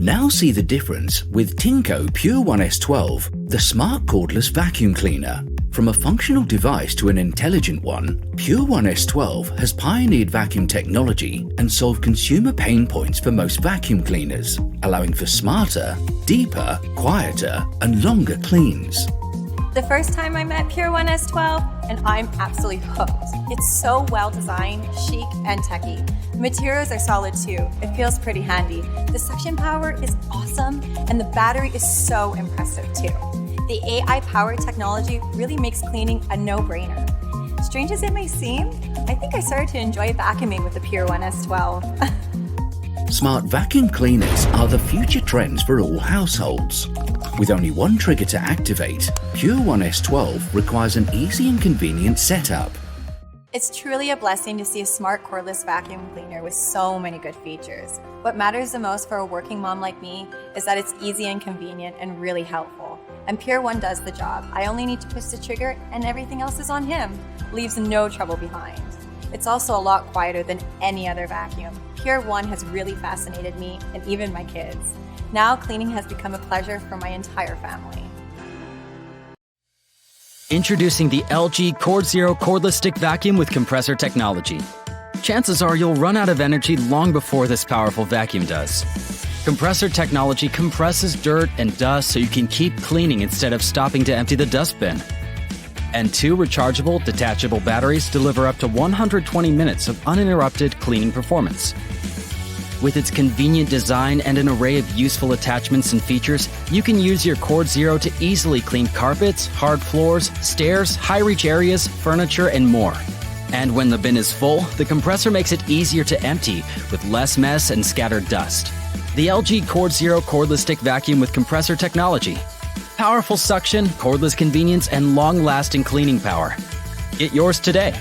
Now see the difference with Tinco Pure One S12, the smart cordless vacuum cleaner. From a functional device to an intelligent one, Pure One S12 has pioneered vacuum technology and solved consumer pain points for most vacuum cleaners, allowing for smarter, deeper, quieter, and longer cleans. The first time I met Pure One S12, and I'm absolutely hooked. It's so well designed, chic, and techy. The materials are solid too. It feels pretty handy. The suction power is awesome, and the battery is so impressive too. The AI-powered technology really makes cleaning a no-brainer. Strange as it may seem, I think I started to enjoy vacuuming with the Pure One S12. Smart vacuum cleaners are the future trends for all households. With only one trigger to activate, Pure One S12 requires an easy and convenient setup. It's truly a blessing to see a smart cordless vacuum cleaner with so many good features. What matters the most for a working mom like me is that it's easy and convenient and really helpful. And Pure One does the job. I only need to push the trigger and everything else is on him. Leaves no trouble behind. It's also a lot quieter than any other vacuum. Pure One has really fascinated me and even my kids. Now cleaning has become a pleasure for my entire family. Introducing the LG Cord Zero Cordless Stick Vacuum with compressor technology. Chances are you'll run out of energy long before this powerful vacuum does. Compressor technology compresses dirt and dust so you can keep cleaning instead of stopping to empty the dustbin. And 2 rechargeable, detachable batteries deliver up to 120 minutes of uninterrupted cleaning performance. With its convenient design and an array of useful attachments and features, you can use your Cord Zero to easily clean carpets, hard floors, stairs, high-reach areas, furniture, and more. And when the bin is full, the compressor makes it easier to empty with less mess and scattered dust. The LG Cord Zero Cordless Stick Vacuum with compressor technology. Powerful suction, cordless convenience, and long-lasting cleaning power. Get yours today.